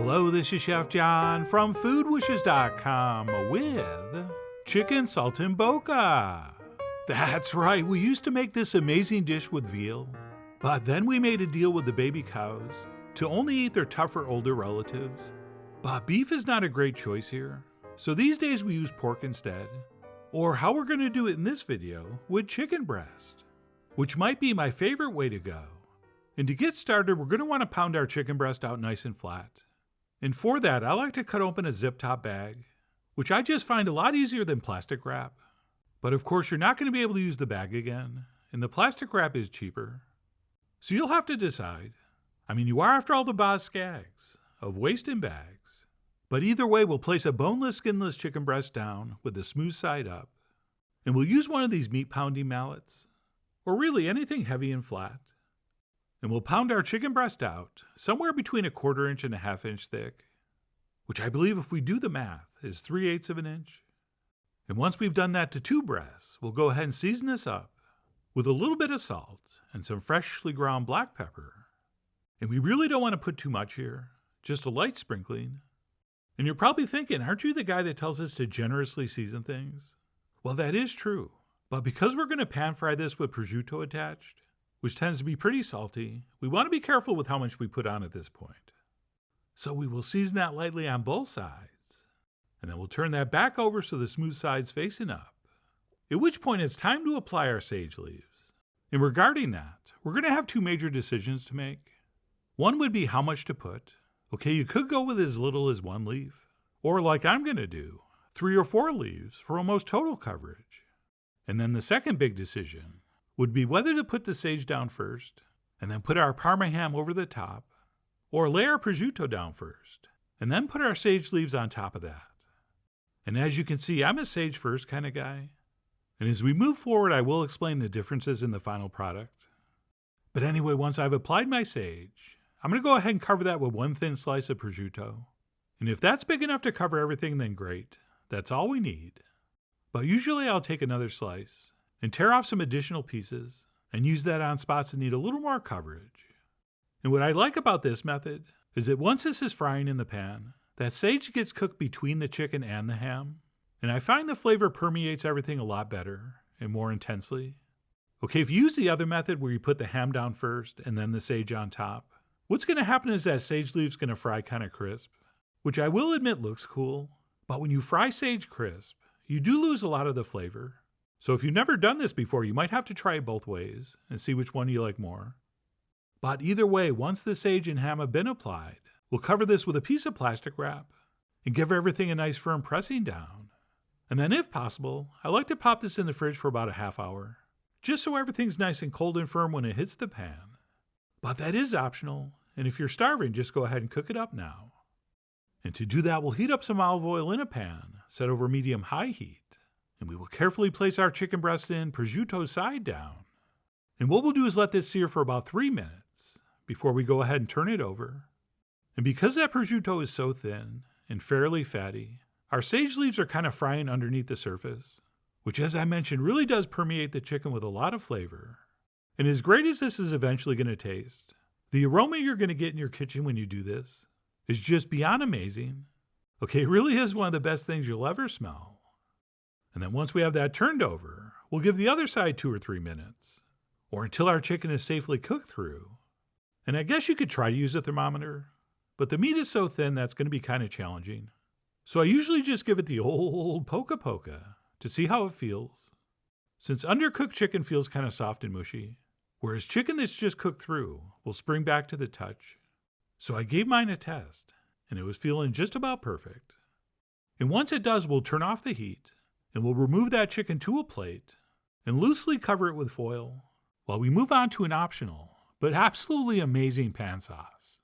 Hello, this is Chef John from foodwishes.com with chicken saltimbocca. That's right, we used to make this amazing dish with veal, but then we made a deal with the baby cows to only eat their tougher older relatives. But beef is not a great choice here, so these days we use pork instead, or how we're going to do it in this video with chicken breast, which might be my favorite way to go. And to get started, we're going to want to pound our chicken breast out nice and flat. And for that, I like to cut open a zip top bag, which I just find a lot easier than plastic wrap. But of course, you're not going to be able to use the bag again, and the plastic wrap is cheaper. So you'll have to decide. You are after all the Boz Skaggs of waste in bags. But either way, we'll place a boneless, skinless chicken breast down with the smooth side up. And we'll use one of these meat pounding mallets, or really anything heavy and flat. And we'll pound our chicken breast out somewhere between 1/4 inch and 1/2 inch thick, which I believe, if we do the math, is 3/8 of an inch. And once we've done that to 2 breasts, we'll go ahead and season this up with a little bit of salt and some freshly ground black pepper. And we really don't want to put too much here, just a light sprinkling. And you're probably thinking, aren't you the guy that tells us to generously season things? Well, that is true, but because we're going to pan fry this with prosciutto attached, which tends to be pretty salty, we want to be careful with how much we put on at this point. So we will season that lightly on both sides, and then we'll turn that back over so the smooth side's facing up, at which point it's time to apply our sage leaves. And regarding that, we're going to have 2 major decisions to make. One would be how much to put. Okay, you could go with as little as 1 leaf, or like I'm going to do, 3 or 4 leaves for almost total coverage. And then the second big decision would be whether to put the sage down first, and then put our Parma ham over the top, or lay our prosciutto down first, and then put our sage leaves on top of that. And as you can see, I'm a sage first kind of guy. And as we move forward, I will explain the differences in the final product. But anyway, once I've applied my sage, I'm going to go ahead and cover that with 1 thin slice of prosciutto. And if that's big enough to cover everything, then great. That's all we need. But usually I'll take another slice and tear off some additional pieces and use that on spots that need a little more coverage. And what I like about this method is that once this is frying in the pan, that sage gets cooked between the chicken and the ham, and I find the flavor permeates everything a lot better and more intensely. Okay, if you use the other method where you put the ham down first and then the sage on top, what's going to happen is that sage leaf's going to fry kind of crisp, which I will admit looks cool, but when you fry sage crisp, you do lose a lot of the flavor. So if you've never done this before, you might have to try it both ways and see which one you like more. But either way, once the sage and ham have been applied, we'll cover this with a piece of plastic wrap and give everything a nice firm pressing down. And then if possible, I like to pop this in the fridge for about a 1/2 hour, just so everything's nice and cold and firm when it hits the pan. But that is optional, and if you're starving, just go ahead and cook it up now. And to do that, we'll heat up some olive oil in a pan, set over medium-high heat. And we will carefully place our chicken breast in, prosciutto side down. And what we'll do is let this sear for about 3 minutes before we go ahead and turn it over. And because that prosciutto is so thin and fairly fatty, our sage leaves are kind of frying underneath the surface, which, as I mentioned, really does permeate the chicken with a lot of flavor. And as great as this is eventually going to taste, the aroma you're going to get in your kitchen when you do this is just beyond amazing. Okay, it really is one of the best things you'll ever smell. And then once we have that turned over, we'll give the other side 2 or 3 minutes, or until our chicken is safely cooked through. And I guess you could try to use a thermometer, but the meat is so thin that's going to be kind of challenging. So I usually just give it the old poka to see how it feels. Since undercooked chicken feels kind of soft and mushy, whereas chicken that's just cooked through will spring back to the touch. So I gave mine a test, and it was feeling just about perfect. And once it does, we'll turn off the heat, and we'll remove that chicken to a plate and loosely cover it with foil while we move on to an optional but absolutely amazing pan sauce,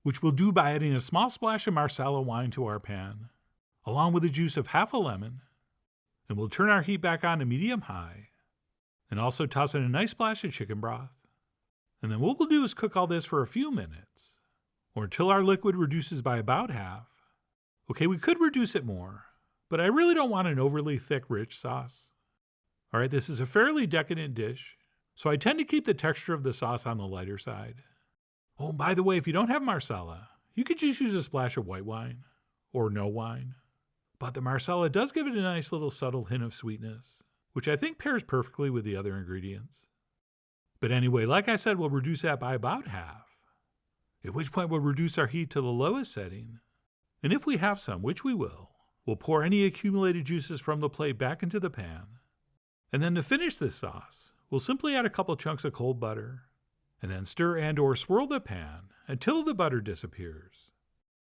which we'll do by adding a small splash of Marsala wine to our pan, along with the juice of 1/2 a lemon, and we'll turn our heat back on to medium-high and also toss in a nice splash of chicken broth. And then what we'll do is cook all this for a few minutes, or until our liquid reduces by about half. Okay, we could reduce it more, but I really don't want an overly thick, rich sauce. All right, this is a fairly decadent dish, so I tend to keep the texture of the sauce on the lighter side. Oh, and by the way, if you don't have Marsala, You could just use a splash of white wine, or no wine. But the Marsala does give it a nice little subtle hint of sweetness, which I think pairs perfectly with the other ingredients. But anyway, like I said, we'll reduce that by about half, at which point we'll reduce our heat to the lowest setting. And if we have some, which we will, we'll pour any accumulated juices from the plate back into the pan. And then to finish this sauce, we'll simply add a couple chunks of cold butter, and then stir and or swirl the pan until the butter disappears.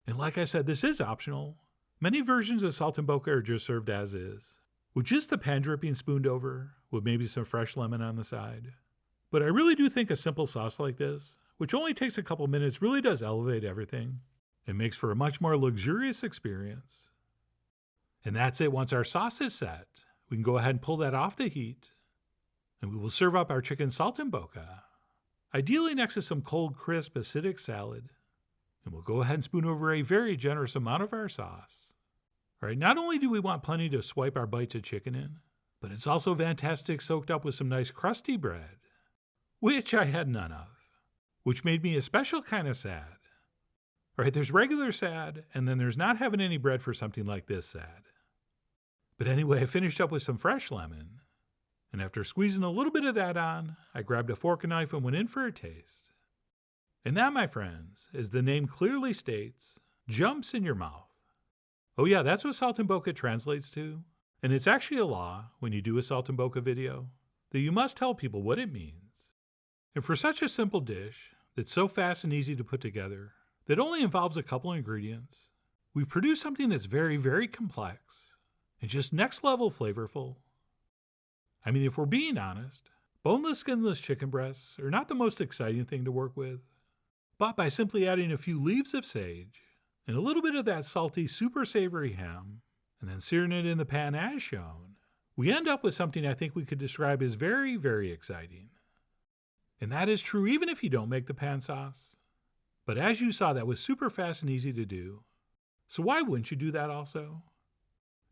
And like I said, this is optional. Many versions of Saltimbocca are just served as is, with just the pan dripping spooned over, with maybe some fresh lemon on the side. But I really do think a simple sauce like this, which only takes a couple minutes, really does elevate everything. It makes for a much more luxurious experience. And that's it. Once our sauce is set, we can go ahead and pull that off the heat, and we will serve up our chicken Saltimbocca, ideally next to some cold, crisp, acidic salad. And we'll go ahead and spoon over a very generous amount of our sauce. All right, not only do we want plenty to swipe our bites of chicken in, but it's also fantastic soaked up with some nice crusty bread, which I had none of, which made me a special kind of sad. All right, there's regular sad, and then there's not having any bread for something like this sad. But anyway, I finished up with some fresh lemon, and after squeezing a little bit of that on, I grabbed a fork and knife and went in for a taste. And that, my friends, as the name clearly states, jumps in your mouth. Oh yeah, that's what Saltimbocca translates to, and it's actually a law when you do a Saltimbocca video, that you must tell people what it means. And for such a simple dish that's so fast and easy to put together, that only involves a couple ingredients, we produce something that's very, very complex and just next level flavorful. I mean, if we're being honest, boneless, skinless chicken breasts are not the most exciting thing to work with, but by simply adding a few leaves of sage and a little bit of that salty, super savory ham, and then searing it in the pan as shown, we end up with something I think we could describe as very, very exciting. And that is true even if you don't make the pan sauce. But as you saw, that was super fast and easy to do. So why wouldn't you do that also?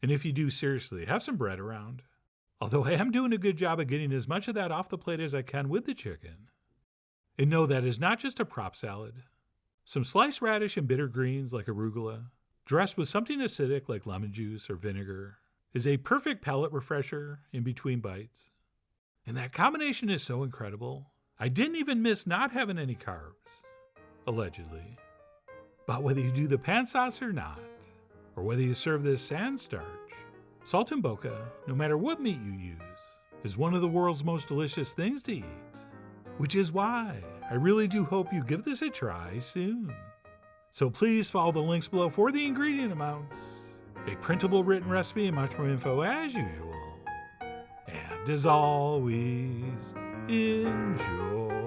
And if you do, seriously, have some bread around. Although I am doing a good job of getting as much of that off the plate as I can with the chicken. And no, that is not just a prop salad. Some sliced radish and bitter greens like arugula, dressed with something acidic like lemon juice or vinegar, is a perfect palate refresher in between bites. And that combination is so incredible, I didn't even miss not having any carbs. Allegedly. But whether you do the pan sauce or not, or whether you serve this sans starch, Saltimbocca, no matter what meat you use, is one of the world's most delicious things to eat. Which is why I really do hope you give this a try soon. So please follow the links below for the ingredient amounts, a printable written recipe, and much more info as usual. And as always, enjoy.